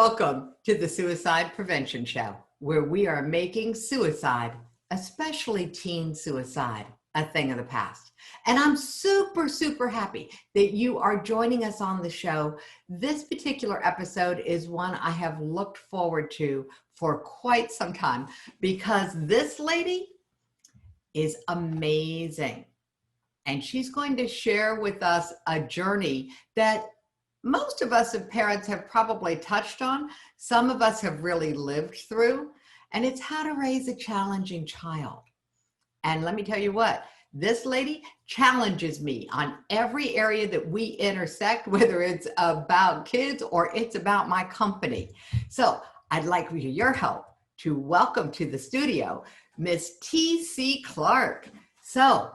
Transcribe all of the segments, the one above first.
Welcome to the Suicide Prevention Show, where we are making suicide, especially teen suicide, a thing of the past. And I'm super, super happy that you are joining us on the show. This particular episode is one I have looked forward to for quite some time because this lady is amazing. And she's going to share with us a journey that most of us as parents have probably touched on. Some of us have really lived through, and it's how to raise a challenging child. And let me tell you what, this lady challenges me on every area that we intersect, whether it's about kids or it's about my company. So I'd like your help to welcome to the studio, Miss T.C. Clark. So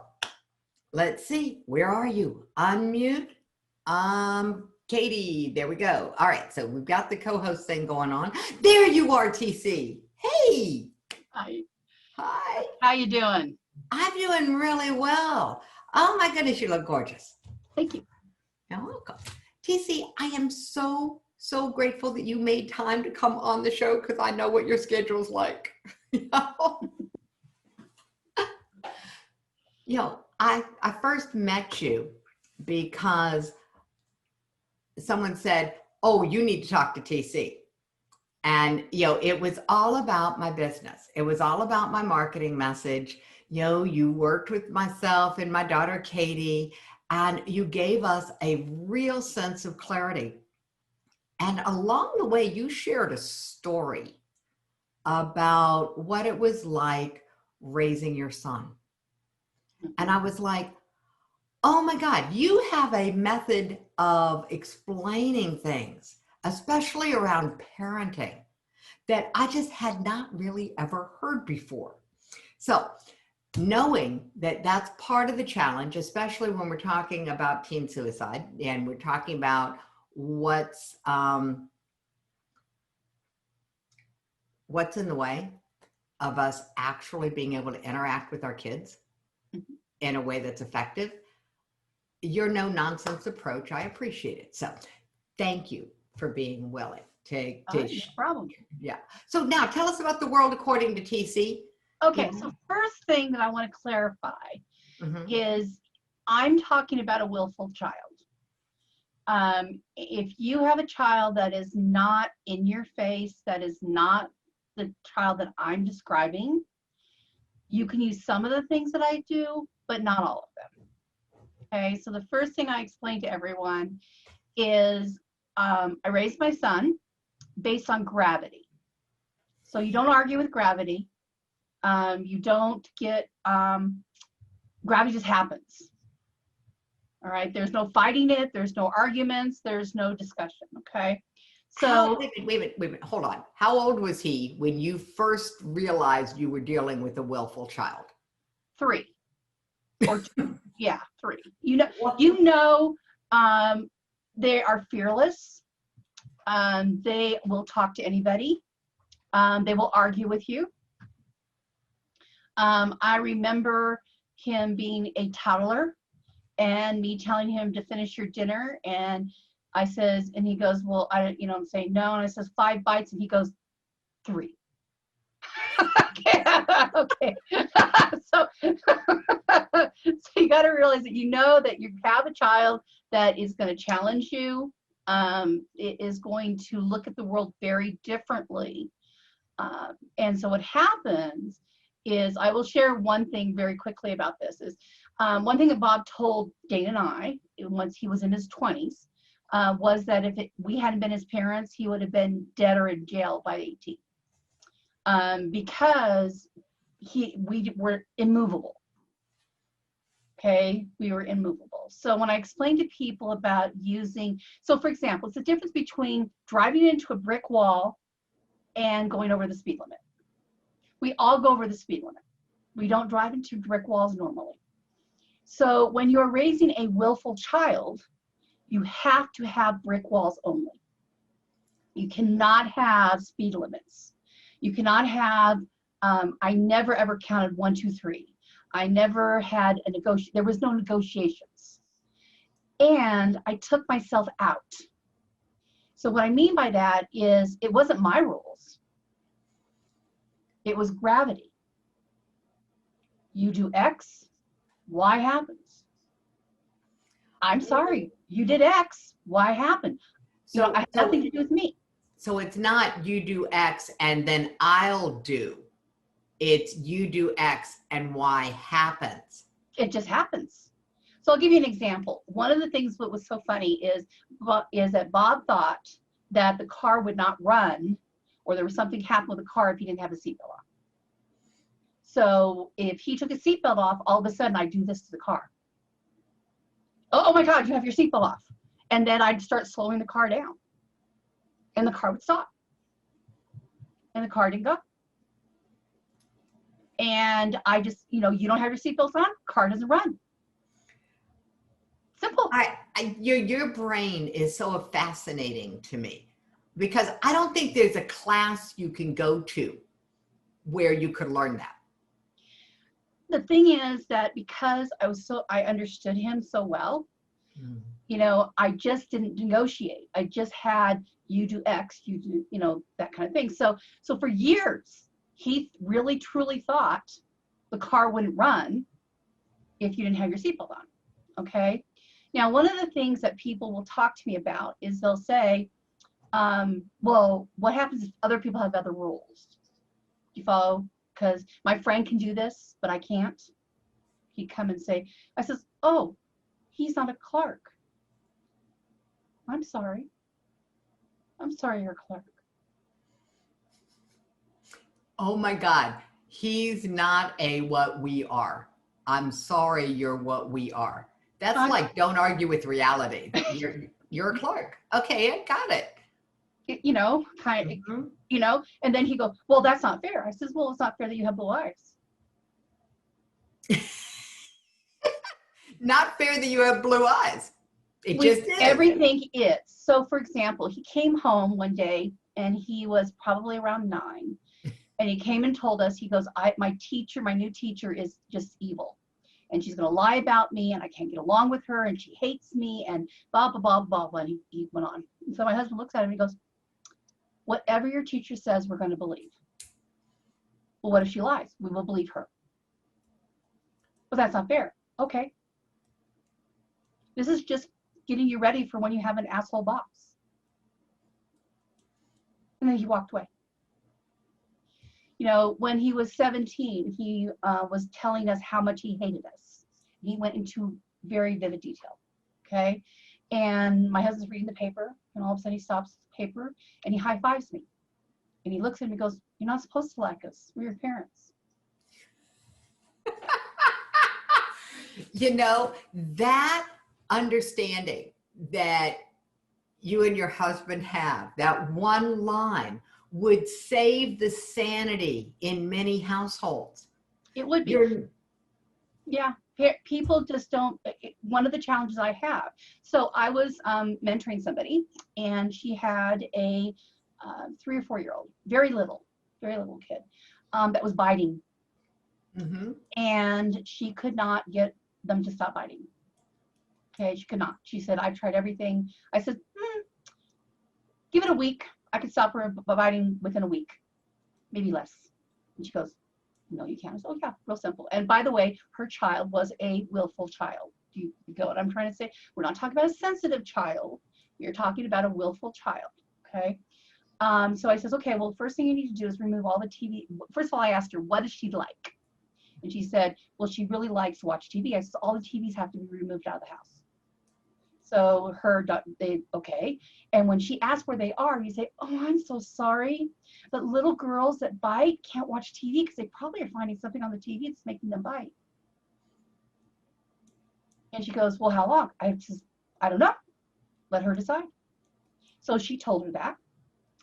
let's see, where are you? Unmute. Katie, there we go. All right, so we've got the co-host thing going on. There you are, TC. Hey. Hi. Hi. How you doing? I'm doing really well. Oh my goodness, you look gorgeous. Thank you. You're welcome. TC, I am so grateful that you made time to come on the show because I know what your schedule's like. I first met you because someone said, oh, you need to talk to TC. And, it was all about my business. It was all about my marketing message. You worked with myself and my daughter, Katie, and you gave us a real sense of clarity. And along the way, you shared a story about what it was like raising your son. And I was like, oh my God, you have a method of explaining things, especially around parenting, that I just had not really ever heard before. So knowing that that's part of the challenge, especially when we're talking about teen suicide and we're talking about what's in the way of us actually being able to interact with our kids in a way that's effective. Your no-nonsense approach, I appreciate it. So thank you for being willing to No problem. Yeah. So now tell us about the world according to TC. Okay, so first thing that I want to clarify is I'm talking about a willful child. If you have a child that is not in your face, that is not the child that I'm describing, you can use some of the things that I do, but not all of them. Okay, so the first thing I explain to everyone is I raised my son based on gravity. So you don't argue with gravity. You don't get, gravity just happens. All right, there's no fighting it. There's no arguments. There's no discussion, okay? So wait a minute, hold on. How old was he when you first realized you were dealing with a willful child? 3 or 2. Yeah, 3. They are fearless. They will talk to anybody. They will argue with you. I remember him being a toddler and me telling him to finish your dinner, and I says, and he goes, well, I'm saying no, and I says 5 bites, and he goes 3. Okay. So you got to realize that that you have a child that is going to challenge you. It is going to look at the world very differently. And so what happens is, I will share one thing very quickly about this, is one thing that Bob told Dana and I, once he was in his 20s, was that if we hadn't been his parents, he would have been dead or in jail by 18. Because we were immovable. Okay, we were immovable. So when I explain to people about so for example, it's the difference between driving into a brick wall and going over the speed limit. We all go over the speed limit. We don't drive into brick walls normally. So when you're raising a willful child, you have to have brick walls only. You cannot have speed limits. You cannot have, I never ever counted 1, 2, 3. I never had there was no negotiations. And I took myself out. So what I mean by that is it wasn't my rules. It was gravity. You do X, Y happens. I'm sorry, you did X, Y happened. You know, I had nothing to do with me. So it's not you do X and then I'll do. It's you do X and Y happens. It just happens. So I'll give you an example. One of the things that was so funny is that Bob thought that the car would not run, or there was something happened with the car if he didn't have a seatbelt on. So if he took his seatbelt off, all of a sudden I'd do this to the car. Oh my God, you have your seatbelt off. And then I'd start slowing the car down. And the car would stop. And the car didn't go. And I just, you know, you don't have your seatbelts on, car doesn't run. Simple. Your brain is so fascinating to me, because I don't think there's a class you can go to where you could learn that. The thing is that because I understood him so well, you know, I just didn't negotiate. I just had, you do X, you do, you know, that kind of thing. So for years, he really truly thought the car wouldn't run if you didn't have your seatbelt on. Okay. Now, one of the things that people will talk to me about is they'll say, well, what happens if other people have other rules? Do you follow? Because my friend can do this, but I can't. He'd come and say, I says, oh, he's not a clerk. I'm sorry. I'm sorry you're a clerk. Oh my God. He's not a what we are. I'm sorry you're what we are. That's like, don't argue with reality. You're a clerk. Okay, I got it. You know, kind of, you know, and then he goes, well, that's not fair. I says, well, it's not fair that you have blue eyes. Not fair that you have blue eyes. It just is. Everything is. So for example, he came home one day and he was probably around 9, and he came and told us, he goes, my new teacher is just evil. And she's going to lie about me, and I can't get along with her, and she hates me, and blah, blah, blah, blah, blah. And he went on. And so my husband looks at him and he goes, whatever your teacher says, we're going to believe. Well, what if she lies? We will believe her. Well, that's not fair. Okay. This is just getting you ready for when you have an asshole boss. And then he walked away. You know, when he was 17, he was telling us how much he hated us. He went into very vivid detail, okay? And my husband's reading the paper, and all of a sudden he stops the paper, and he high-fives me. And he looks at me and goes, you're not supposed to like us. We're your parents. You know, that understanding that you and your husband have, that one line, would save the sanity in many households. It would be. Yeah, people just don't. One of the challenges I have. So I was mentoring somebody, and she had a 3 or 4 year old, very little kid that was biting, and she could not get them to stop biting. Okay, she could not. She said, I've tried everything. I said, give it a week. I could stop her biting within a week, maybe less. And she goes, no, you can't. I said, oh yeah, real simple. And by the way, her child was a willful child. Do you get what I'm trying to say? We're not talking about a sensitive child. We're talking about a willful child, okay? So I says, okay, well, first thing you need to do is remove all the TV. First of all, I asked her, what does she like? And she said, well, she really likes to watch TV. I said, all the TVs have to be removed out of the house. So okay. And when she asks where they are, you say, oh, I'm so sorry, but little girls that bite can't watch TV because they probably are finding something on the TV that's making them bite. And she goes, well, how long? I says, I don't know. Let her decide. So she told her that.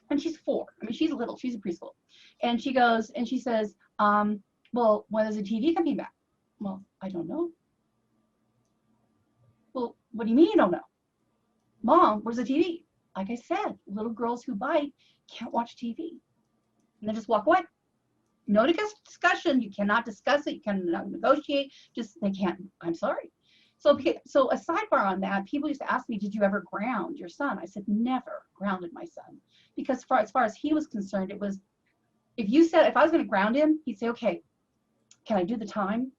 And she's 4. I mean, she's little. She's a preschool. And she goes, and she says, well, when is the TV coming back? Well, I don't know. Well, what do you mean you don't know? Mom, where's the TV? Like I said, little girls who bite can't watch TV. And then just walk away. No discussion. You cannot discuss it. You cannot negotiate. Just, they can't. I'm sorry. So a sidebar on that, people used to ask me, did you ever ground your son? I said, never grounded my son. Because as far as he was concerned, it was, if I was going to ground him, he'd say, okay, can I do the time?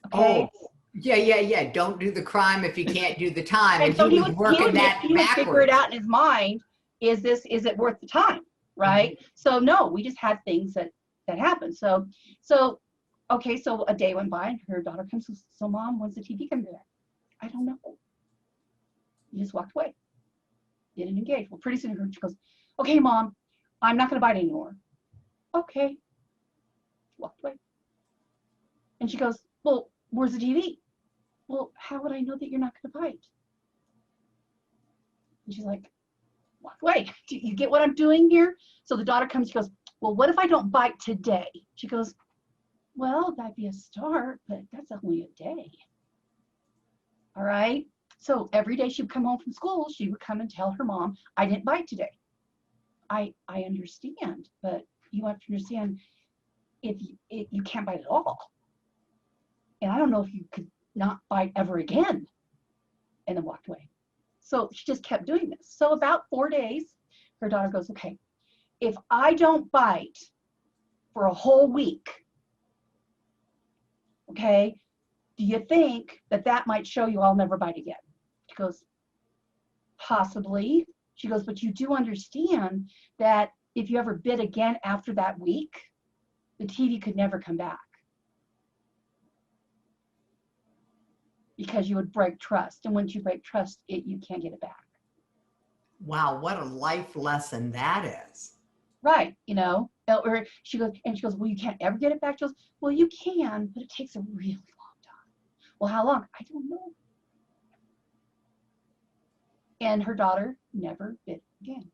Okay. Oh, yeah. Don't do the crime if you can't do the time. And And so he was working that he would figure it backwards. out in his mind. Is it worth the time? Right. So no, we just had things that happened. So okay, so a day went by and her daughter comes, so Mom, when's the TV coming back? I don't know. You just walked away. Didn't engage. Well, pretty soon she goes, okay, Mom, I'm not going to bite anymore. Okay. Walked away. And she goes, well, where's the TV? Well, how would I know that you're not going to bite? And she's like, walk away. Do you get what I'm doing here? So the daughter comes, she goes, well, what if I don't bite today? She goes, well, that'd be a start, but that's only a day. All right. So every day she would come home from school, she would come and tell her mom, I didn't bite today. I understand, but you have to understand, if you can't bite at all. And I don't know if you could not bite ever again. And then walked away. So she just kept doing this. So about 4 days, her daughter goes, okay, if I don't bite for a whole week, okay, do you think that might show you I'll never bite again? She goes, possibly. She goes, but you do understand that if you ever bit again after that week, the TV could never come back. Because you would break trust. And once you break trust, you can't get it back. Wow, what a life lesson that is. Right, or she goes, well, you can't ever get it back. She goes, well, you can, but it takes a really long time. Well, how long? I don't know. And her daughter never bit again.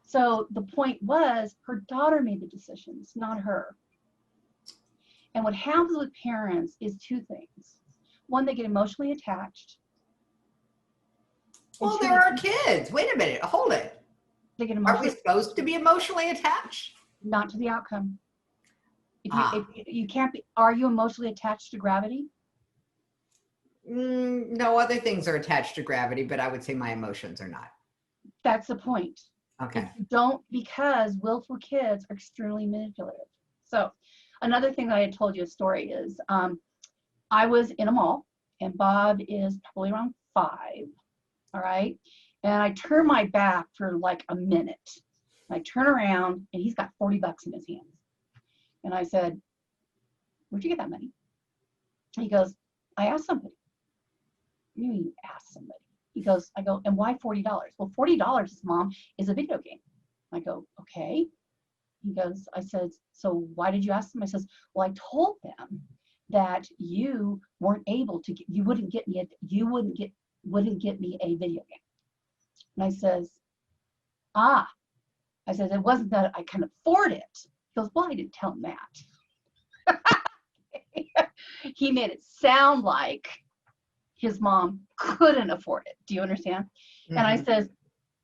So the point was, her daughter made the decisions, not her. And what happens with parents is two things. One, they get emotionally attached. Well, there are kids. Wait a minute. Hold it. They get Are we supposed to be emotionally attached? Not to the outcome. If you can't be, are you emotionally attached to gravity? No, other things are attached to gravity, but I would say my emotions are not. That's the point. Okay. Because willful kids are extremely manipulative. So another thing that I had told you a story is, I was in a mall and Bob is probably around 5. All right. And I turn my back for like a minute. I turn around and he's got $40 in his hands. And I said, where'd you get that money? He goes, I asked somebody. You mean you asked somebody? I go, and why $40? Well, $40, Mom, is a video game. I go, okay. I said, so why did you ask them? I says, well, I told them that you weren't able to get, you wouldn't get me a video game. And I says, I said, it wasn't that I can afford it. He goes, well, I didn't tell him that. He made it sound like his mom couldn't afford it. Do you understand? Mm-hmm. And I says,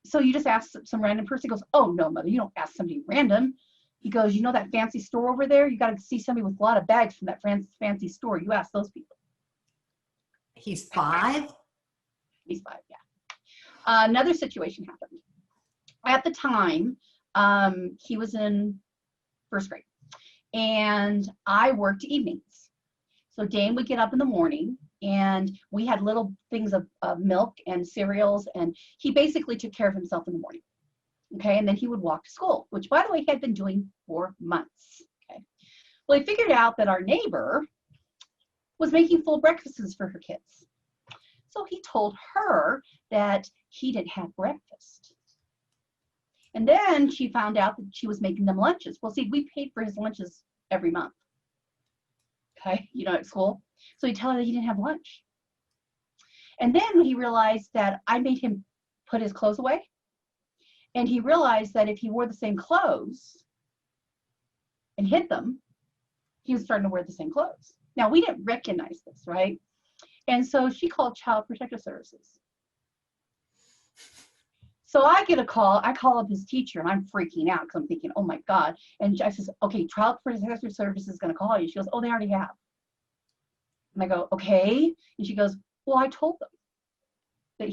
so you just asked some random person? He goes, oh, no, Mother, you don't ask somebody random. He goes, you know that fancy store over there? You got to see somebody with a lot of bags from that fancy store. You ask those people. He's 5? He's 5, yeah. Another situation happened. At the time, he was in 1st grade, and I worked evenings. So Dane would get up in the morning, and we had little things of milk and cereals, and he basically took care of himself in the morning. Okay, and then he would walk to school, which, by the way, he had been doing for months. Okay, well, he figured out that our neighbor was making full breakfasts for her kids. So he told her that he didn't have breakfast. And then she found out that she was making them lunches. Well, see, we paid for his lunches every month. Okay, at school. So he told her that he didn't have lunch. And then when he realized that I made him put his clothes away, and he realized that if he wore the same clothes and hid them, he was starting to wear the same clothes. Now, we didn't recognize this, right? And so she called Child Protective Services. So I get a call. I call up his teacher, and I'm freaking out because I'm thinking, oh my God. And I says, okay, Child Protective Services is going to call you. She goes, oh, they already have. And I go, okay. And she goes, well, I told them that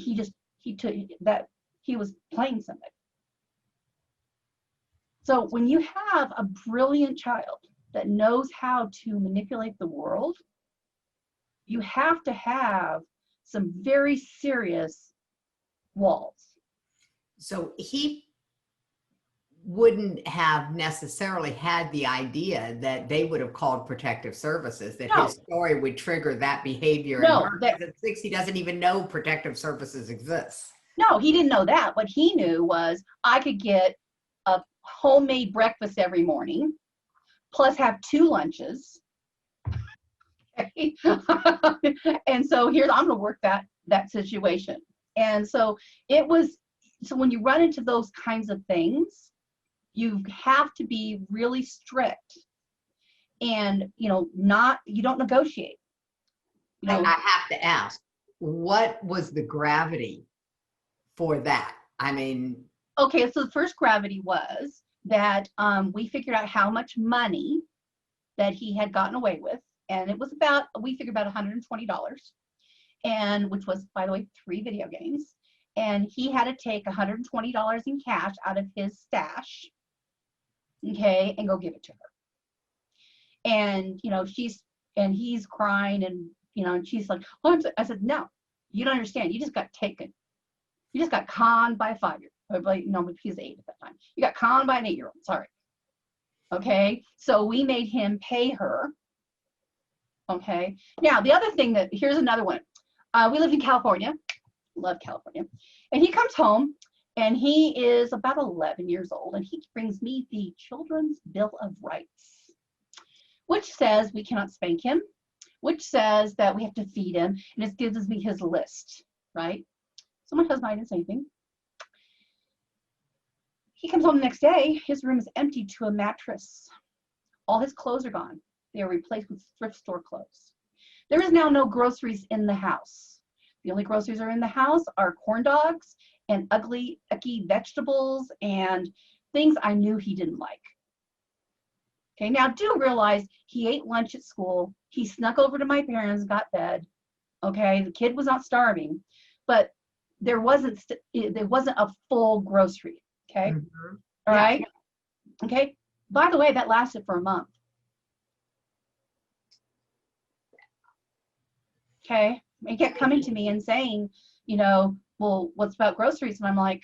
that he was playing somebody. So when you have a brilliant child that knows how to manipulate the world, you have to have some very serious walls. So he wouldn't have necessarily had the idea that they would have called protective services, that his story would trigger that behavior. No, and at 6, he doesn't even know protective services exists. No, he didn't know that. What he knew was I could get a homemade breakfast every morning, plus have 2 lunches. Okay? And so here, I'm going to work that situation. And so so when you run into those kinds of things, you have to be really strict, and you don't negotiate. I have to ask, what was the gravity for that? I mean, okay, so the first gravity was that we figured out how much money that he had gotten away with, and it was we figured about $120, and which was, by the way, 3 video games, and he had to take $120 in cash out of his stash, okay, and go give it to her. And he's crying, and she's like, oh, I said, no, you don't understand. You just got taken. You just got conned by a 5-year-old. No, he was 8 at that time. You got conned by an 8-year-old. Sorry. Okay. So we made him pay her. Okay. Now, the other thing here's another one. We lived in California. Love California. And he comes home, and he is about 11 years old, and he brings me the Children's Bill of Rights, which says we cannot spank him, which says that we have to feed him, and it gives me his list, right? So my husband, I didn't say anything. He comes home the next day. His room is empty to a mattress. All his clothes are gone. They are replaced with thrift store clothes. There is now no groceries in the house. The only groceries are in the house are corn dogs and ugly, icky vegetables and things I knew he didn't like. Okay, now do realize he ate lunch at school. He snuck over to my parents, got fed. Okay, the kid was not starving, but there wasn't a full grocery. Okay, all right. Okay. By the way, that lasted for a month. Okay, he kept coming to me and saying, well, what's about groceries? And I'm like,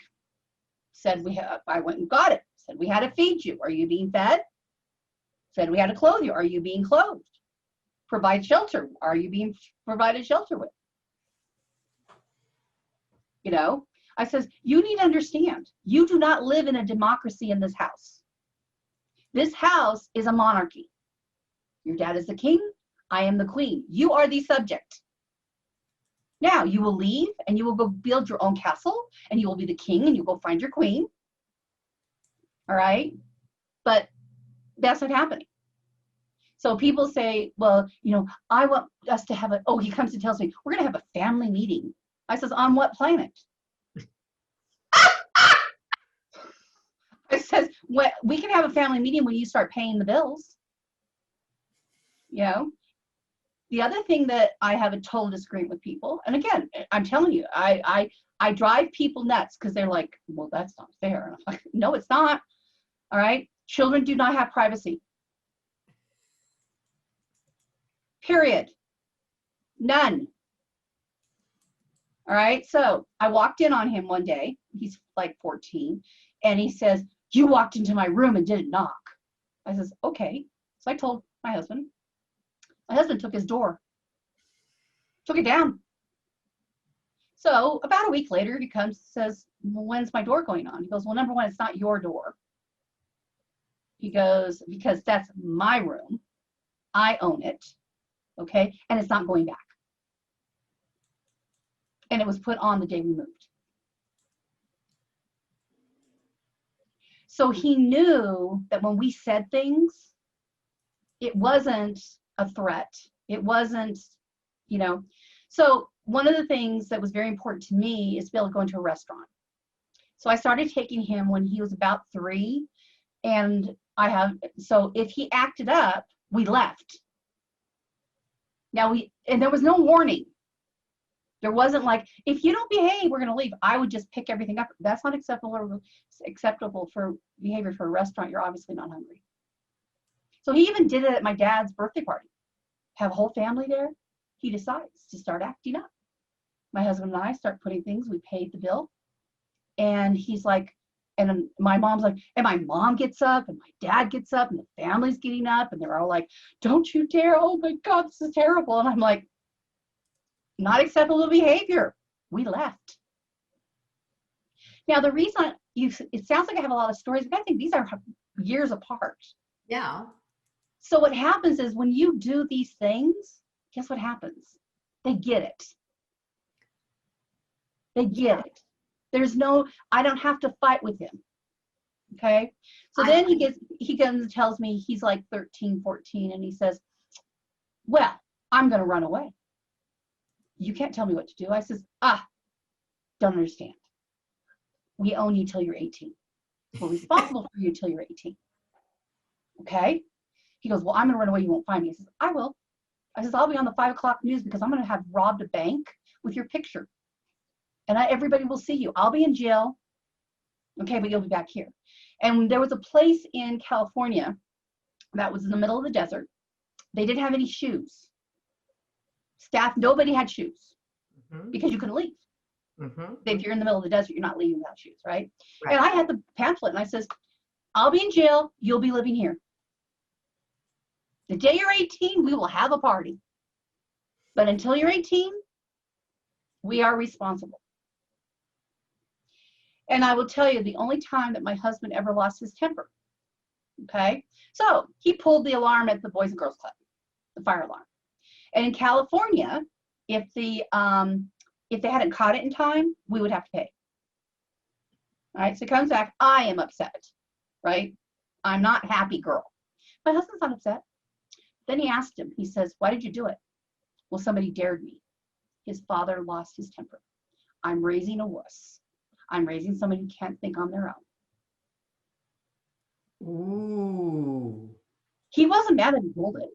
I went and got it. Said we had to feed you. Are you being fed? Said we had to clothe you. Are you being clothed? Provide shelter. Are you being provided shelter with? I says, you need to understand, you do not live in a democracy in this house. This house is a monarchy. Your dad is the king. I am the queen. You are the subject. Now you will leave and you will go build your own castle and you will be the king and you go find your queen. All right. But that's not happening. So people say, well, I want us to have he comes and tells me, we're going to have a family meeting. I says, on what planet? I says, we can have a family meeting when you start paying the bills. The other thing that I have a total disagreement with people, and again, I'm telling you, I drive people nuts because they're like, well, that's not fair. And I'm like, no, it's not. All right. Children do not have privacy. Period. None. All right. So I walked in on him one day. He's like 14. And he says, you walked into my room and didn't knock. I says, okay. So I told my husband. My husband took his door, took it down. So about a week later, he comes and says, well, when's my door going on? He goes, well, number one, it's not your door. He goes, because that's my room. I own it. Okay. And it's not going back. And it was put on the day we moved. So he knew that when we said things, it wasn't a threat. It wasn't, So one of the things that was very important to me is to be able to go into a restaurant. So I started taking him when he was about 3. And so if he acted up, we left. Now and there was no warning. There wasn't like, if you don't behave, we're going to leave. I would just pick everything up. That's not acceptable for behavior for a restaurant. You're obviously not hungry. So he even did it at my dad's birthday party. Have a whole family there. He decides to start acting up. My husband and I start putting things. We paid the bill. And he's like, and my mom's like, and my mom gets up and my dad gets up and the family's getting up and they're all like, don't you dare. Oh my God, this is terrible. And I'm like, not acceptable behavior. We left. Now, the reason it sounds like I have a lot of stories, but I think these are years apart. Yeah. So what happens is when you do these things, guess what happens? They get it. They get it. I don't have to fight with him. Okay. So then he comes and tells me he's like 13, 14, and he says, well, I'm going to run away. You can't tell me what to do. I says, don't understand. We own you till you're 18. We're responsible for you till you're 18. Okay. He goes, well, I'm going to run away. You won't find me. I says, I will. I says, I'll be on the 5 o'clock news because I'm going to have robbed a bank with your picture. And everybody will see you. I'll be in jail. Okay, but you'll be back here. And there was a place in California that was in the middle of the desert. They didn't have any shoes. Staff, nobody had shoes because you couldn't leave. If you're in the middle of the desert, you're not leaving without shoes, right? And I had the pamphlet and I says, I'll be in jail. You'll be living here. The day you're 18, we will have a party. But until you're 18, we are responsible. And I will tell you, the only time that my husband ever lost his temper. Okay. So he pulled the alarm at the Boys and Girls Club, the fire alarm. And in California, if they hadn't caught it in time, we would have to pay. All right. So he comes back. I am upset. Right. I'm not happy girl. My husband's not upset. Then he asked him, he says, why did you do it? Well, somebody dared me. His father lost his temper. I'm raising a wuss. I'm raising somebody who can't think on their own. Ooh. He wasn't mad that he pulled it.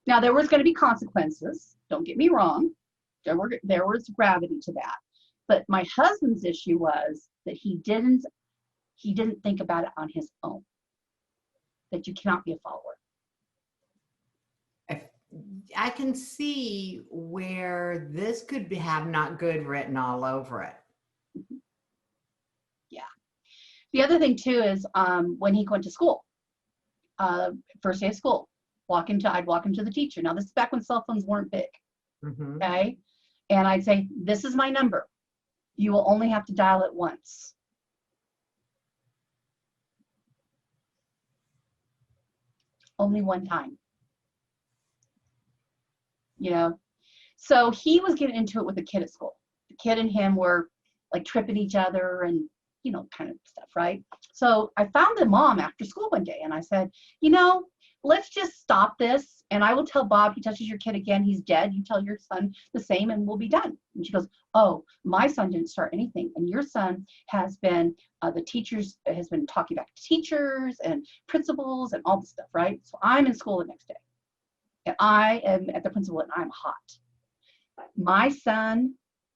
Now, there was going to be consequences. Don't get me wrong. There was gravity to that. But my husband's issue was that he didn't think about it on his own. That you cannot be a follower. I can see where this could have not good written all over it. Yeah. The other thing too is when he went to school, first day of school, I'd walk into the teacher. Now this is back when cell phones weren't big. Okay. And I'd say, this is my number. You will only have to dial it once. Only one time. You know, so he was getting into it with a kid at school. The kid and him were like tripping each other and, you know, kind of stuff, right? So I found the mom after school one day and I said, you know, let's just stop this. And I will tell Bob, he touches your kid again, he's dead. You tell your son the same and we'll be done. And she goes, oh, my son didn't start anything. And your son has been, has been talking back to teachers and principals and all this stuff, right? So I'm in school the next day. And I am at the principal and I'm hot. My son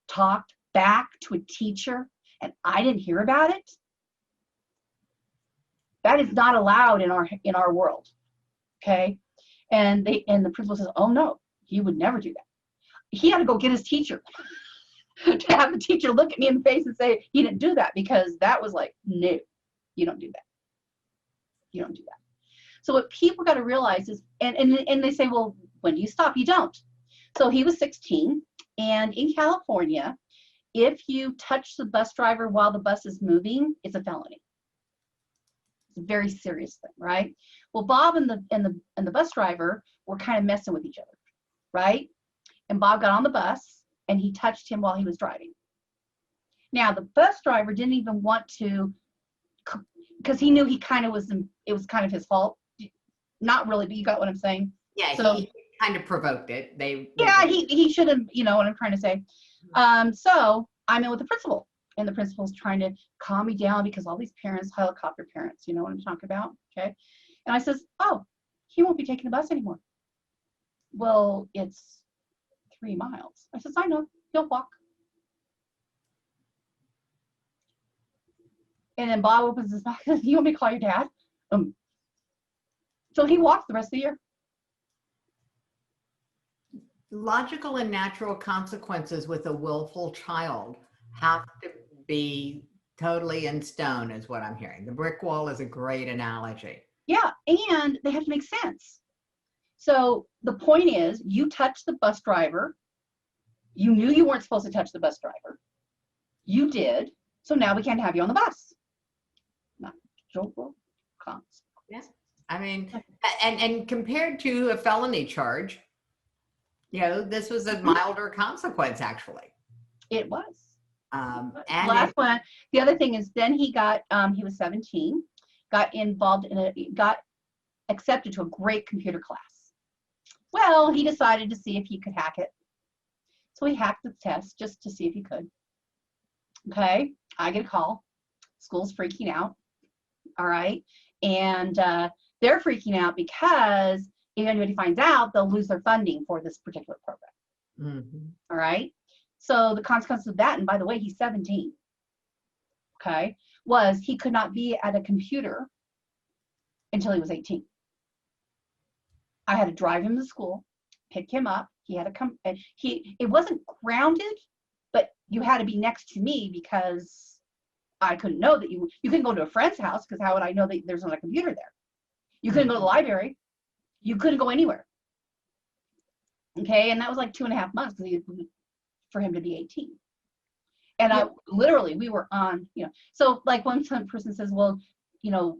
talked back to a teacher and I didn't hear about it. That is not allowed in our world. Okay. And the principal says, oh no, he would never do that. He had to go get his teacher to have the teacher look at me in the face and say he didn't do that, because that was like, no, you don't do that. You don't do that. So what people got to realize is, and they say, well, when do you stop? You don't. So he was 16, and in California, if you touch the bus driver while the bus is moving, it's a felony. It's a very serious thing, right? Well, Bob and the bus driver were kind of messing with each other, right? And Bob got on the bus and he touched him while he was driving. Now the bus driver didn't even want to, because he knew it was kind of his fault. Not really, but you got what I'm saying? Yeah, so, he kind of provoked it. He should have, you know what I'm trying to say. So I'm in with the principal. and the principal's trying to calm me down because all these parents, helicopter parents, you know what I'm talking about, okay? And I says, oh, he won't be taking the bus anymore. Well, it's 3 miles. I says, I know, he'll walk. And then Bob opens his mouth and says, you want me to call your dad? So he walked the rest of the year. Logical and natural consequences with a willful child have to be totally in stone, is what I'm hearing. The brick wall is a great analogy. Yeah, and they have to make sense. So the point is, you touched the bus driver. You knew you weren't supposed to touch the bus driver. You did. So now we can't have you on the bus. Natural consequences. Yeah. I mean, and compared to a felony charge, you know, this was a milder consequence, actually. It was. And Last one. The other thing is, then he got, he was 17, got involved in got accepted to a great computer class. Well, he decided to see if he could hack it. So he hacked the test just to see if he could. Okay, I get a call. School's freaking out. All right. And they're freaking out because if anybody finds out, they'll lose their funding for this particular program. All right. So the consequences of that, and by the way, he's 17, okay, was he could not be at a computer until he was 18. I had to drive him to school, pick him up. He had to come, and it wasn't grounded, but you had to be next to me because I couldn't know that you couldn't go to a friend's house, because how would I know that there's not a computer there? You couldn't go to the library. You couldn't go anywhere. Okay, and that was like 2.5 months for him to be 18. And I literally, we were on, you know, so like when some person says, well, you know,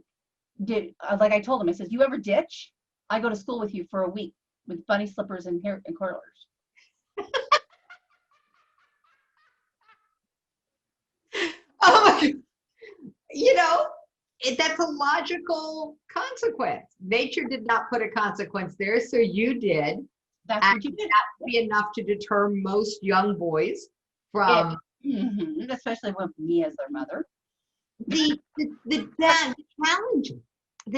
like I told him, I said, you ever ditch? I go to school with you for a week with bunny slippers and hair and curlers. oh my God. You know, that's a logical consequence. Nature did not put a consequence there, so you did. That's what you did. That would be enough to deter most young boys from, especially with me as their mother. The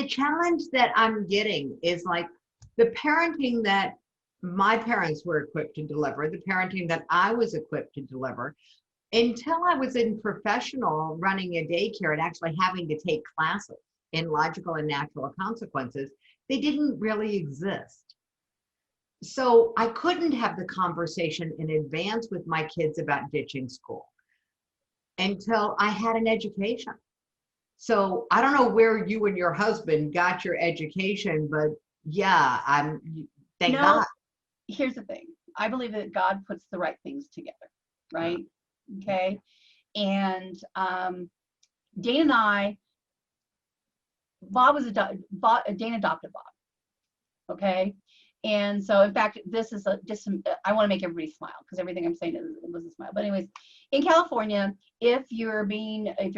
challenge that I'm getting is like the parenting that my parents were equipped to deliver, the parenting that I was equipped to deliver. Until I was in professional running a daycare and actually having to take classes in logical and natural consequences, they didn't really exist. So I couldn't have the conversation in advance with my kids about ditching school until I had an education. So I don't know where you and your husband got your education, but yeah, thank God. Here's the thing. I believe that God puts the right things together, right? Okay. And Dane and I, Dane adopted Bob. Okay. And so, in fact, this is I want to make everybody smile because everything I'm saying was a smile. But anyways, in California, if your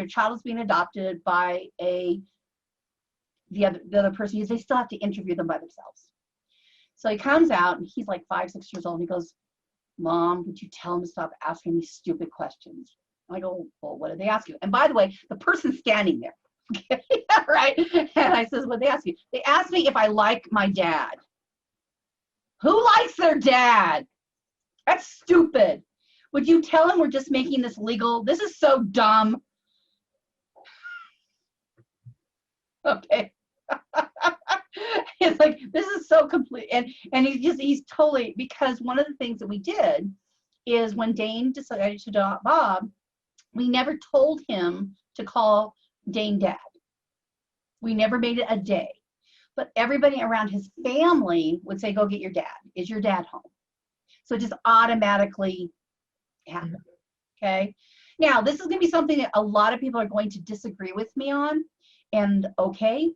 child is being adopted by the other person, they still have to interview them by themselves. So he comes out and he's like 5, 6 years old, and he goes, Mom, would you tell him to stop asking me stupid questions? I go, well, what did they ask you? And by the way, the person's standing there. Okay, right? And I says, what did they ask you? They asked me if I like my dad. Who likes their dad? That's stupid. Would you tell him we're just making this legal? This is so dumb. Okay. It's like, this is so complete. And he's totally, because one of the things that we did is when Dane decided to adopt Bob, we never told him to call Dane dad. We never made it a day. But everybody around his family would say, go get your dad. Is your dad home? So it just automatically happened. Okay. Now, this is going to be something that a lot of people are going to disagree with me on. And okay,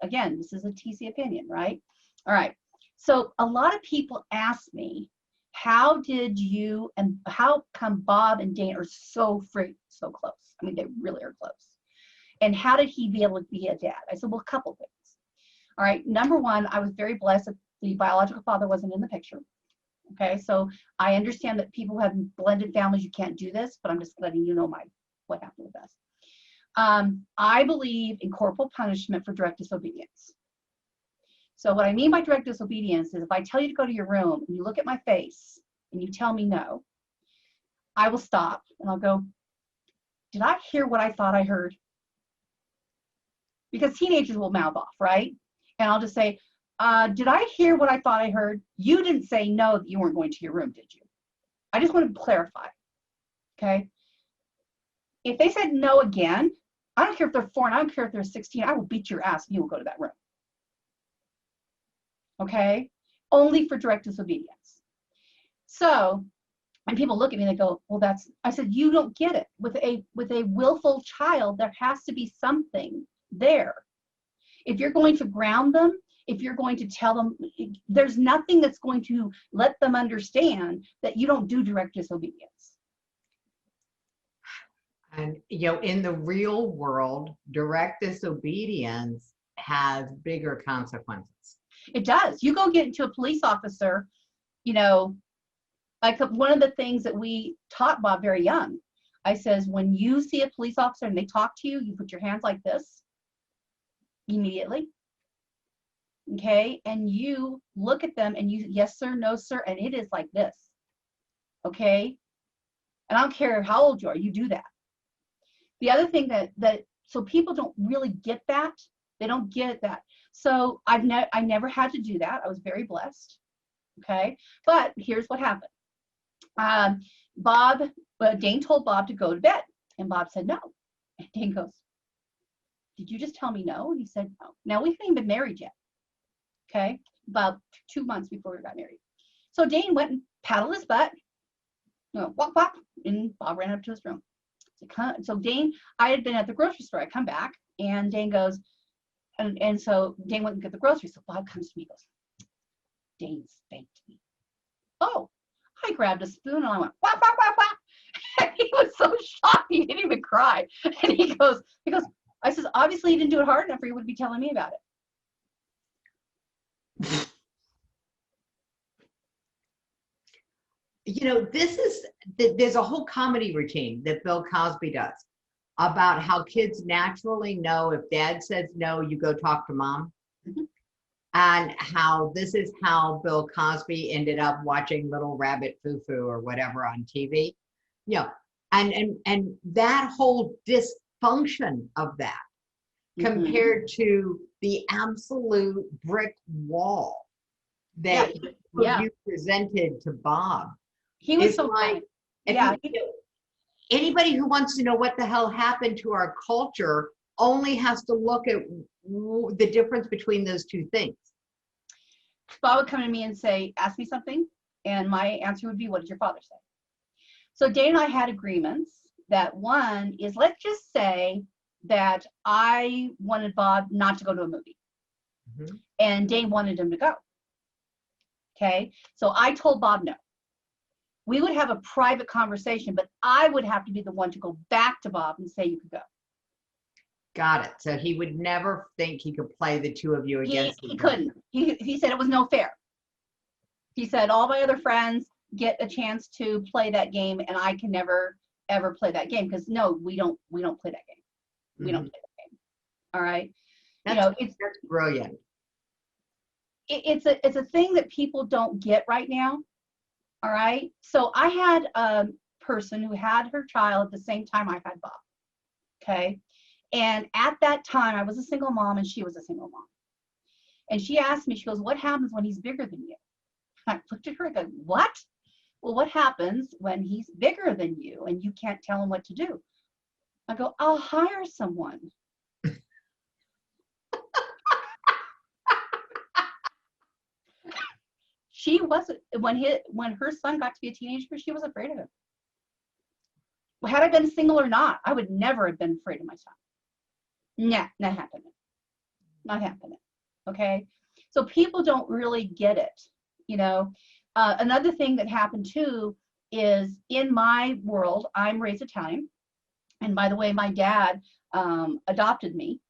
again, this is a TC opinion, right? All right. So a lot of people ask me, how come Bob and Dane are so close? I mean, they really are close. And how did he be able to be a dad? I said, well, a couple things. All right. Number one, I was very blessed that the biological father wasn't in the picture. Okay. So I understand that people who have blended families, you can't do this, but I'm just letting you know what happened with us. I believe in corporal punishment for direct disobedience. So what I mean by direct disobedience is if I tell you to go to your room and you look at my face and you tell me no, I will stop and I'll go, did I hear what I thought I heard? Because teenagers will mouth off, right? And I'll just say, did I hear what I thought I heard? You didn't say no that you weren't going to your room, did you? I just want to clarify, okay? If they said no again, I don't care if they're 4 and I don't care if they're 16, I will beat your ass and you will go to that room. Okay? Only for direct disobedience. So, and people look at me and they go, well, I said, you don't get it. With a willful child, there has to be something there. If you're going to ground them, if you're going to tell them, there's nothing that's going to let them understand that you don't do direct disobedience. And, in the real world, direct disobedience has bigger consequences. It does. You go get into a police officer, like one of the things that we taught Bob very young, I says, when you see a police officer and they talk to you, you put your hands like this immediately. Okay. And you look at them and you, yes, sir, no, sir. And it is like this. Okay. And I don't care how old you are, you do that. The other thing so people don't really get that. They don't get that. So I never had to do that. I was very blessed. Okay. But here's what happened. Dane told Bob to go to bed. And Bob said no. And Dane goes, did you just tell me no? And he said no. Now, we hadn't even been married yet. Okay. About 2 months before we got married. So Dane went and paddled his butt. Wop, wop. And Bob ran up to his room. So Dane, I had been at the grocery store. I come back and Dane goes, and so Dane went and get the groceries. So Bob comes to me and goes, Dane spanked me. Oh, I grabbed a spoon and I went, whap, whap, whap, whap. And he was so shocked, he didn't even cry. And he goes, I says, obviously you didn't do it hard enough or you would be telling me about it. There's a whole comedy routine that Bill Cosby does about how kids naturally know if dad says no, you go talk to mom. Mm-hmm. And how this is how Bill Cosby ended up watching Little Rabbit Foo-Foo or whatever on TV. And that whole dysfunction of that compared to the absolute brick wall that you presented to Bob. He was so like, anybody who wants to know what the hell happened to our culture only has to look at the difference between those two things. Bob would come to me and say, ask me something. And my answer would be, what did your father say? So Dane and I had agreements that one is, let's just say that I wanted Bob not to go to a movie. Mm-hmm. And Dane wanted him to go. Okay. So I told Bob no. We would have a private conversation, but I would have to be the one to go back to Bob and say you could go. Got it. So he would never think he could play the two of you against each other. He couldn't. He said it was no fair. He said all my other friends get a chance to play that game and I can never ever play that game because no, we don't play that game. Mm-hmm. We don't play that game. All right. That's brilliant. It's a thing that people don't get right now. All right. So I had a person who had her child at the same time I had Bob. Okay. And at that time, I was a single mom and she was a single mom. And she asked me, she goes, what happens when he's bigger than you? I looked at her and go, what? Well, what happens when he's bigger than you and you can't tell him what to do? I go, I'll hire someone. She wasn't, when her son got to be a teenager, she was afraid of him. Well, had I been single or not, I would never have been afraid of my son. Nah, not happening. Not happening. Okay. So people don't really get it. Another thing that happened too is in my world, I'm raised Italian. And by the way, my dad adopted me.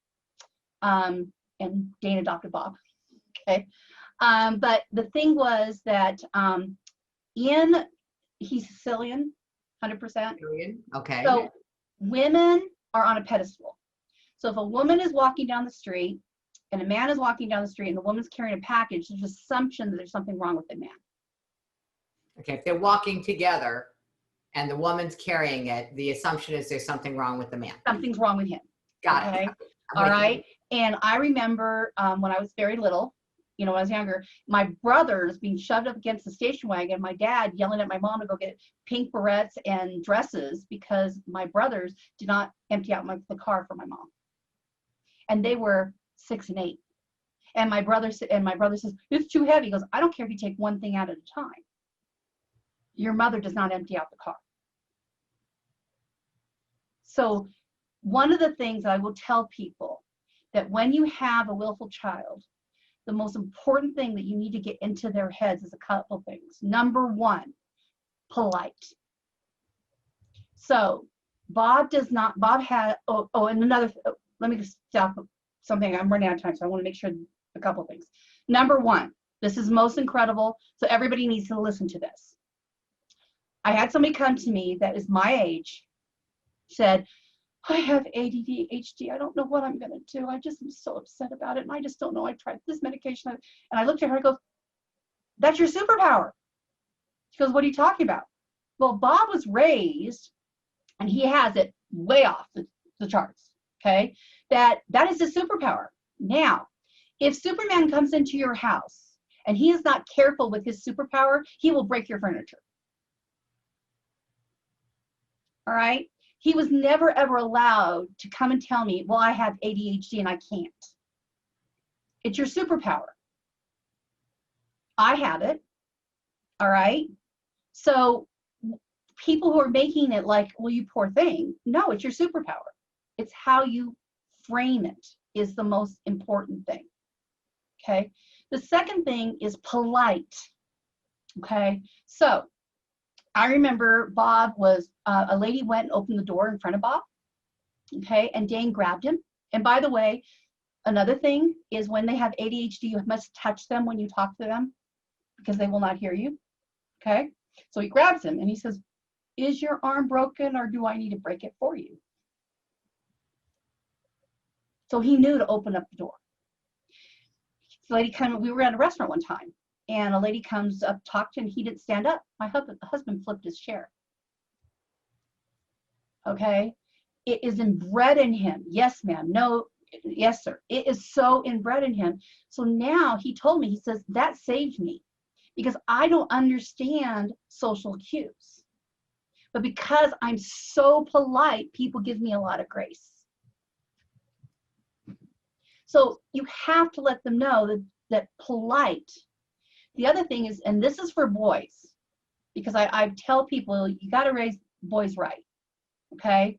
And Dane adopted Bob. Okay. But the thing was that he's Sicilian, 100%. Okay. So women are on a pedestal. So if a woman is walking down the street and a man is walking down the street and the woman's carrying a package, there's an assumption that there's something wrong with the man. Okay, if they're walking together and the woman's carrying it, the assumption is there's something wrong with the man. Something's wrong with him. Got Okay? it. All right. And I remember when I was very little, you know, when I was younger, my brothers being shoved up against the station wagon, my dad yelling at my mom to go get pink barrettes and dresses because my brothers did not empty out the car for my mom. And they were 6 and 8. And my brother says, it's too heavy. He goes, I don't care if you take one thing out at a time. Your mother does not empty out the car. So one of the things I will tell people that when you have a willful child, the most important thing that you need to get into their heads is a couple things. Number one, polite. So Bob had, and another, let me just stop something. I'm running out of time, so I want to make sure a couple things. Number one, this is most incredible, so everybody needs to listen to this. I had somebody come to me that is my age, said, I have ADHD. I don't know what I'm going to do. I just am so upset about it. And I just don't know. I tried this medication. And I looked at her and I go, that's your superpower. She goes, what are you talking about? Well, Bob was raised and he has it way off the charts. Okay. That is his superpower. Now, if Superman comes into your house and he is not careful with his superpower, he will break your furniture. All right. He was never, ever allowed to come and tell me, well, I have ADHD and I can't. It's your superpower. I have it. All right. So people who are making it like, well, you poor thing. No, it's your superpower. It's how you frame it is the most important thing. Okay. The second thing is polite. Okay. So I remember Bob was, a lady went and opened the door in front of Bob, okay, and Dane grabbed him. And by the way, another thing is when they have ADHD, you must touch them when you talk to them because they will not hear you, okay? So he grabs him and he says, is your arm broken or do I need to break it for you? So he knew to open up the door. The lady we were at a restaurant one time and a lady comes up, talked to him, he didn't stand up. My husband flipped his chair. Okay, it is inbred in him. Yes, ma'am. No, yes, sir. It is so inbred in him. So now he told me, he says, that saved me because I don't understand social cues. But because I'm so polite, people give me a lot of grace. So you have to let them know that polite. The other thing is, and this is for boys, because I tell people you got to raise boys right. Okay.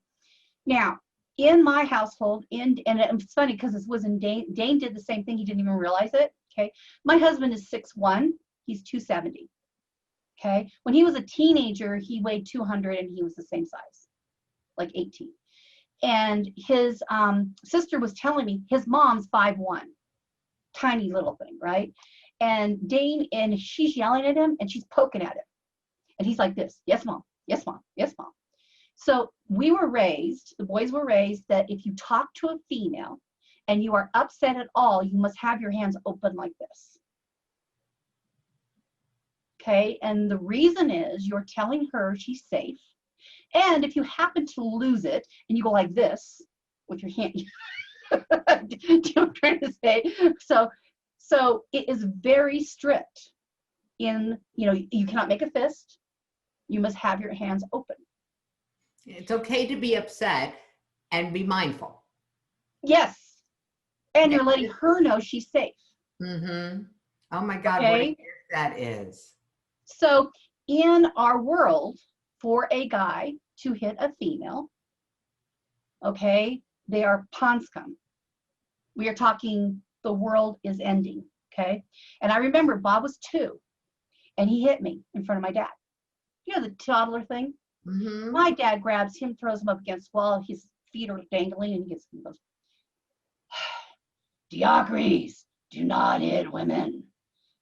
Now, in my household, and it's funny because this was in Dane did the same thing. He didn't even realize it. Okay. My husband is 6'1". He's 270. Okay. When he was a teenager, he weighed 200 and he was the same size, like 18. And his sister was telling me his mom's 5'1", tiny little thing, right? And Dane, and she's yelling at him and she's poking at him. And he's like this, yes, mom, yes, mom, yes, mom. So we were raised, the boys were raised that if you talk to a female and you are upset at all, you must have your hands open like this. Okay, and the reason is you're telling her she's safe. And if you happen to lose it and you go like this with your hand, do you know what I'm trying to say? So it is very strict in, you cannot make a fist. You must have your hands open. It's okay to be upset and be mindful. Yes. And you're letting her know she's safe. Mm-hmm. Oh my God, okay? What a gift that is. So in our world, for a guy to hit a female, okay, they are ponscum. We are talking the world is ending, okay? And I remember Bob was 2 and he hit me in front of my dad. You know the toddler thing? Mm-hmm. My dad grabs him, throws him up against the wall, his feet are dangling, and he goes, Diocrates, do not hit women,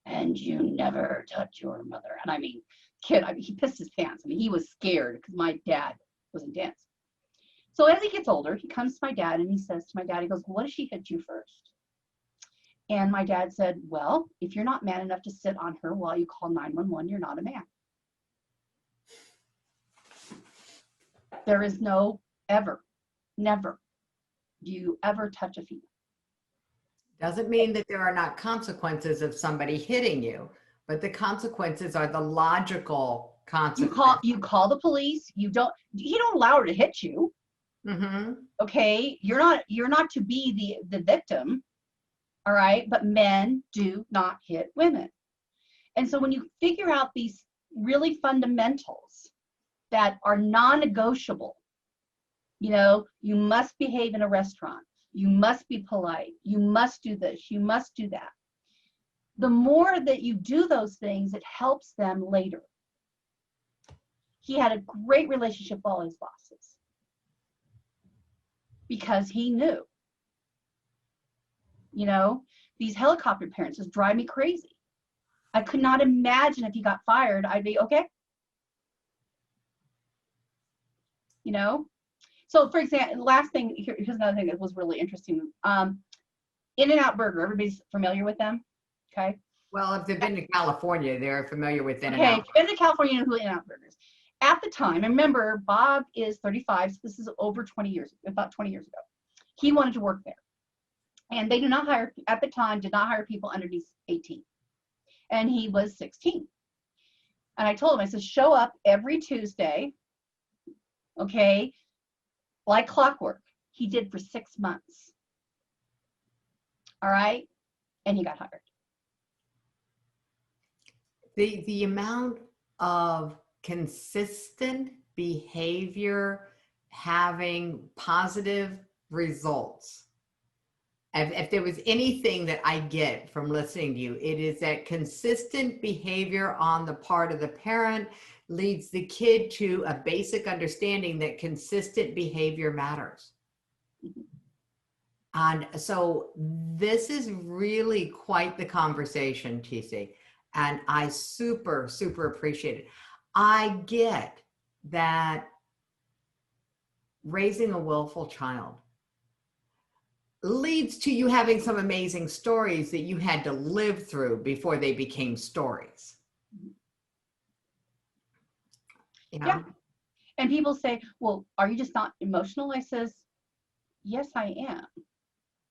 and you never touch your mother. And I mean, he pissed his pants. I mean, he was scared because my dad was intense. So as he gets older, he comes to my dad and he says to my dad, he goes, what if she hit you first? And my dad said, well, if you're not man enough to sit on her while you call 911, you're not a man. There is no ever, never do you ever touch a female. Doesn't mean that there are not consequences of somebody hitting you, but the consequences are the logical consequences. You call the police. You don't allow her to hit you. Mm-hmm. Okay, you're not to be the victim. All right, but men do not hit women. And so when you figure out these really fundamentals that are non-negotiable, you know, you must behave in a restaurant, you must be polite, you must do this, you must do that. The more that you do those things, it helps them later. He had a great relationship with all his bosses because he knew. You know, these helicopter parents just drive me crazy. I could not imagine if he got fired, I'd be okay. You know? So for example, last thing, here's another thing that was really interesting. In-N-Out Burger, everybody's familiar with them, okay? Well, if they've been to California, they're familiar with In-N-Out. Okay, if you've been to California, you know who In-N-Out Burger is. At the time, and remember, Bob is 35, so this is over 20 years, about 20 years ago. He wanted to work there. And they do not hire, at the time, did not hire people under 18. And he was 16. And I told him, I said, show up every Tuesday, okay, like clockwork. He did for 6 months. All right? And he got hired. The amount of consistent behavior having positive results. If there was anything that I get from listening to you, it is that consistent behavior on the part of the parent leads the kid to a basic understanding that consistent behavior matters. And so this is really quite the conversation, TC, and I super, super appreciate it. I get that raising a willful child leads to you having some amazing stories that you had to live through before they became stories. You know? Yeah. And people say, well, are you just not emotional? I says, yes, I am.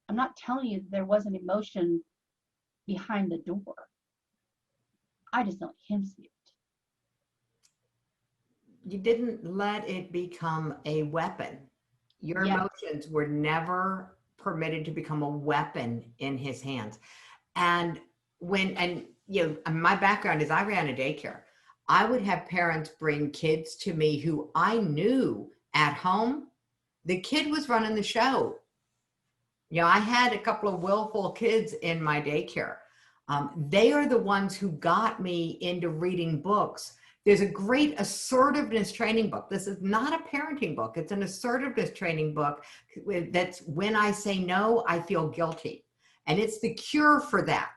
I'm not telling you there wasn't emotion behind the door. I just don't let him see it. You didn't let it become a weapon. Your emotions were never permitted to become a weapon in his hands. And you know, my background is I ran a daycare. I would have parents bring kids to me who I knew at home, the kid was running the show. You know, I had a couple of willful kids in my daycare. They are the ones who got me into reading books. There's a great assertiveness training book. This is not a parenting book. It's an assertiveness training book. That's when I say no, I feel guilty. And it's the cure for that.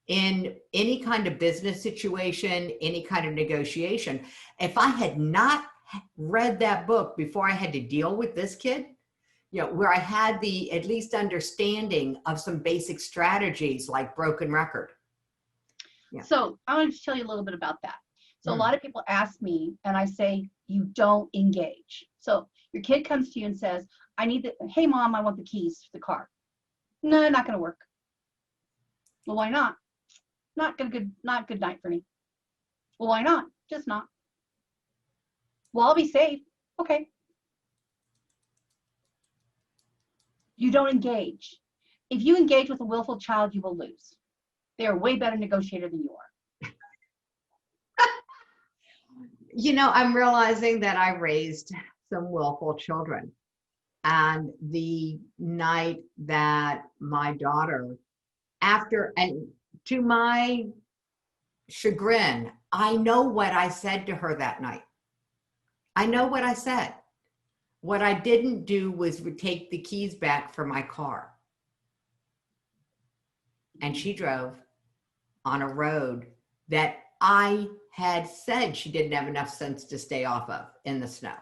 In any kind of business situation, any kind of negotiation. If I had not read that book before I had to deal with this kid, you know, where I had the at least understanding of some basic strategies like broken record. Yeah. So I want to tell you a little bit about that. So a lot of people ask me, and I say, you don't engage. So your kid comes to you and says, I need the, hey mom, I want the keys to the car. No, not going to work. Well, why not? Not good night for me. Well, why not? Just not. Well, I'll be safe. Okay. You don't engage. If you engage with a willful child, you will lose. They are a way better negotiator than you are. You know, I'm realizing that I raised some willful children. And the night that my daughter, and to my chagrin, I know what I said to her that night. I know what I said. What I didn't do was take the keys back for my car. And she drove on a road that I had said she didn't have enough sense to stay off of in the snow.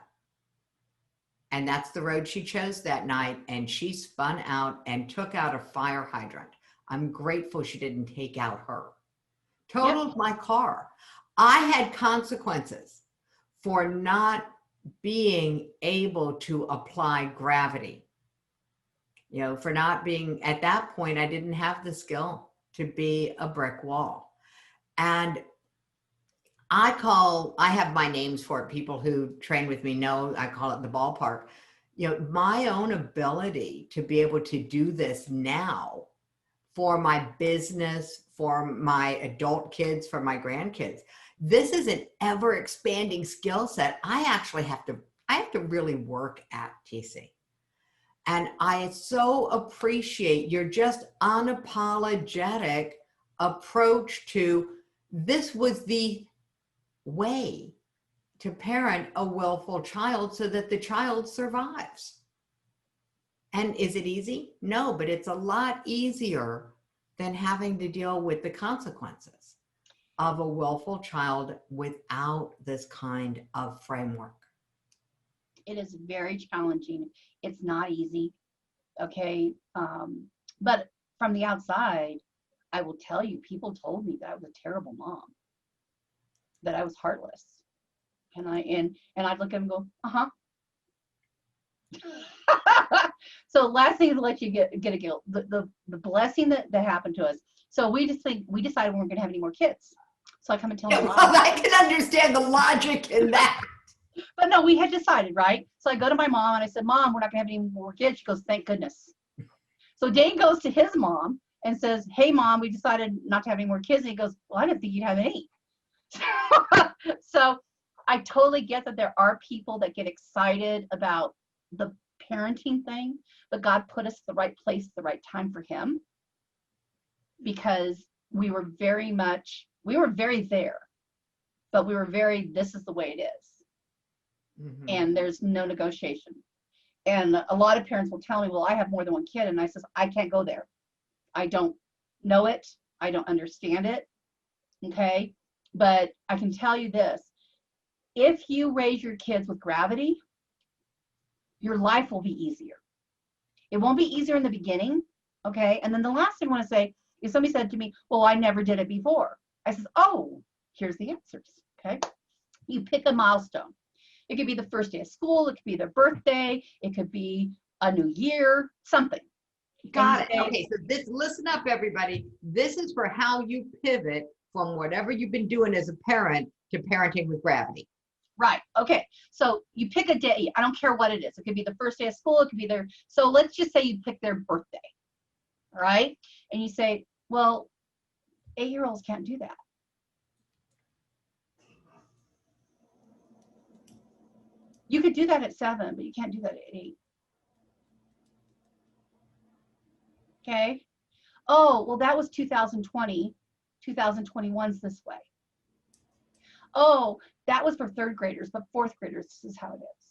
And that's the road she chose that night. And she spun out and took out a fire hydrant. I'm grateful she didn't take out her. Totaled my car. I had consequences for not being able to apply gravity. You know, for not being, at that point, I didn't have the skill to be a brick wall. And I have my names for it. People who train with me know I call it the ballpark. You know, my own ability to be able to do this now for my business, for my adult kids, for my grandkids. This is an ever expanding skill set. I have to really work at, TC. And I so appreciate your just unapologetic approach to this was the way to parent a willful child so that the child survives. And is it easy? No, but it's a lot easier than having to deal with the consequences of a willful child without this kind of framework. It is very challenging. It's not easy. Okay. But from the outside, I will tell you, people told me that I was a terrible mom, that I was heartless. And I'd look at them and go, uh-huh. So last thing is to let you get a guilt. The blessing that happened to us. So we decided we weren't going to have any more kids. So I come and tell them. Well, I can understand the logic in that. But no, we had decided, right? So I go to my mom and I said, Mom, we're not going to have any more kids. She goes, thank goodness. So Dane goes to his mom and says, hey, Mom, we decided not to have any more kids. And he goes, well, I didn't think you'd have any. So I totally get that there are people that get excited about the parenting thing, but God put us the right place, the right time for him, because we were very there, but we were very, this is the way it is. Mm-hmm. And there's no negotiation. And a lot of parents will tell me, well, I have more than one kid. And I says, I can't go there. I don't know it. I don't understand it. Okay. But I can tell you this, if you raise your kids with gravity, your life will be easier. It won't be easier in the beginning. Okay. And then the last thing I want to say is somebody said to me, well, I never did it before. I says, oh, here's the answers. Okay. You pick a milestone. It could be the first day of school. It could be their birthday. It could be a new year, something. Got it. Okay. So listen up, everybody. This is for how you pivot from whatever you've been doing as a parent to parenting with gravity. Right. Okay. So you pick a day. I don't care what it is. It could be the first day of school. It could be so let's just say you pick their birthday. All right. And you say, well, 8-year-olds can't do that. You could do that at 7, but you can't do that at 8. Okay. Oh, well, that was 2020. 2021's this way. Oh, that was for 3rd graders, but 4th graders, this is how it is.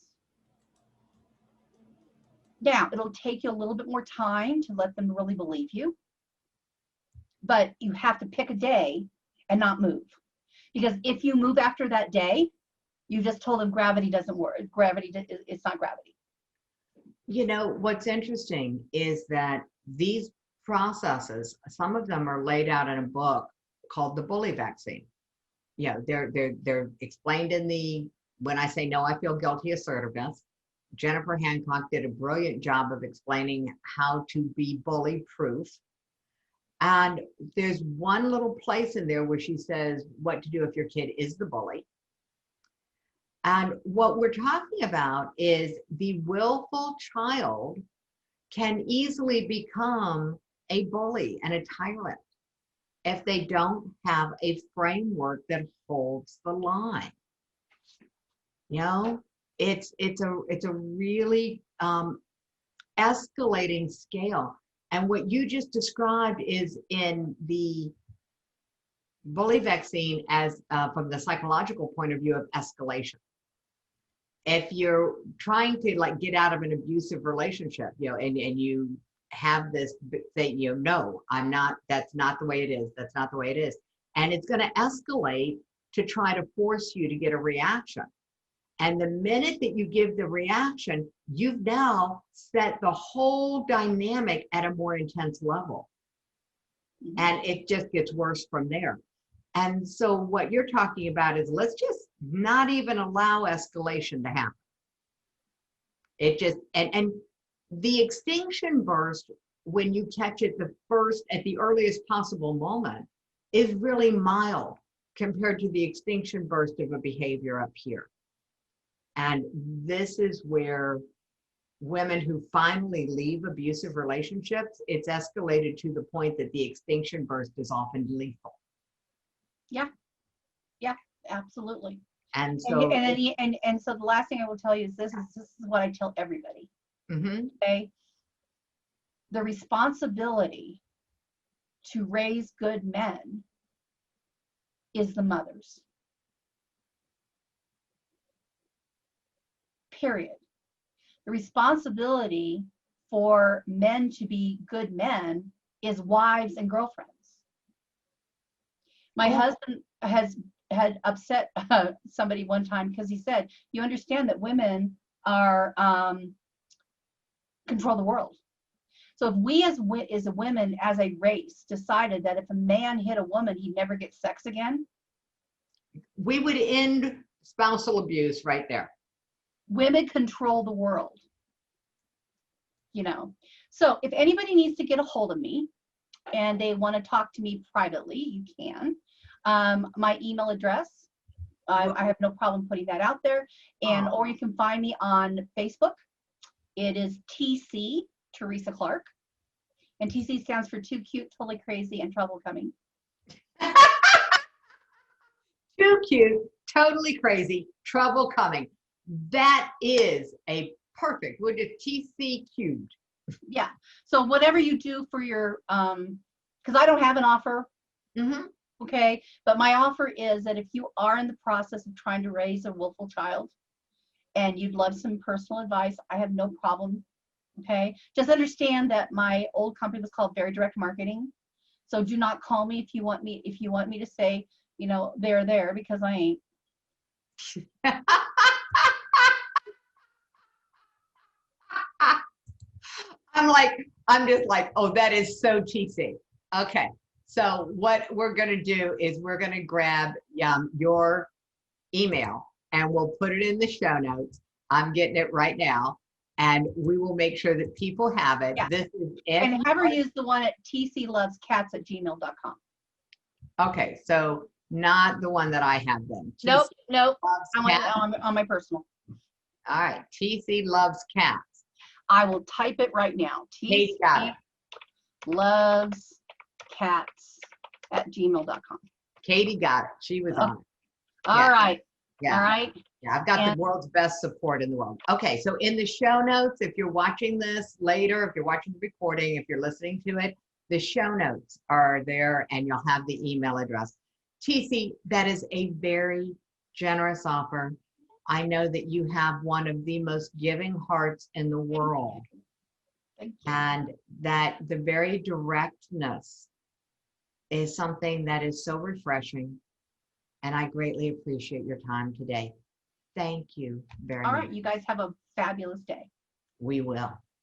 Now, it'll take you a little bit more time to let them really believe you, but you have to pick a day and not move. Because if you move after that day, you just told them gravity doesn't work. It's not gravity. You know, what's interesting is that these processes, some of them are laid out in a book called The Bully Vaccine. You know, they're explained in when I say no, I feel guilty assertiveness. Jennifer Hancock did a brilliant job of explaining how to be bully proof. And there's one little place in there where she says what to do if your kid is the bully. And what we're talking about is the willful child can easily become a bully and a tyrant if they don't have a framework that holds the line. You know, it's a really escalating scale. And what you just described is in the bully vaccine as from the psychological point of view of escalation. If you're trying to like get out of an abusive relationship, you know, and you have this thing, you know, no, I'm not, that's not the way it is. That's not the way it is. And it's going to escalate to try to force you to get a reaction. And the minute that you give the reaction, you've now set the whole dynamic at a more intense level. And it just gets worse from there. And so what you're talking about is, let's just not even allow escalation to happen. It just, and the extinction burst, when you catch it at the earliest possible moment, is really mild compared to the extinction burst of a behavior up here. And this is where women who finally leave abusive relationships, it's escalated to the point that the extinction burst is often lethal. Yeah, absolutely. And so, and so the last thing I will tell you is this is what I tell everybody. Okay, the responsibility to raise good men is the mother's. Period. The responsibility for men to be good men is wives and girlfriends. My husband had upset somebody one time because he said, you understand that women are control the world. So if we as women as a race decided that if a man hit a woman, he'd never get sex again, we would end spousal abuse right there. Women control the world. You know, so if anybody needs to get a hold of me and they want to talk to me privately, you can. My email address, I have no problem putting that out there. And or you can find me on Facebook. It is TC Teresa Clark, and TC stands for Too Cute, Totally Crazy, and Trouble Coming. Too cute, totally crazy, trouble coming. That is a perfect. We'll just TC cubed. Yeah. So whatever you do for your, because I don't have an offer. Okay. But my offer is that if you are in the process of trying to raise a willful child and you'd love some personal advice, I have no problem. Okay. Just understand that my old company was called Very Direct Marketing. So do not call me if you want me to say, you know, there, because I ain't. I'm just like, oh, that is so TC. Okay. So what we're going to do is we're going to grab your email and we'll put it in the show notes. I'm getting it right now. And we will make sure that people have it. Yeah. This is And have her use the one at tclovescats@gmail.com. Okay, so not the one that I have then. Nope. I'm on my personal. All right, TC Loves Cats. I will type it right now. Katie got it. TCLovesCats@gmail.com. Katie got it. She was on it. All right. Yeah. All right. Yeah, I've got the world's best support in the world. Okay, so in the show notes, if you're watching this later, if you're watching the recording, if you're listening to it, the show notes are there and you'll have the email address. TC, that is a very generous offer. I know that you have one of the most giving hearts in the world. Thank you. And that the very directness is something that is so refreshing. And I greatly appreciate your time today. Thank you very much. All right, you guys have a fabulous day. We will.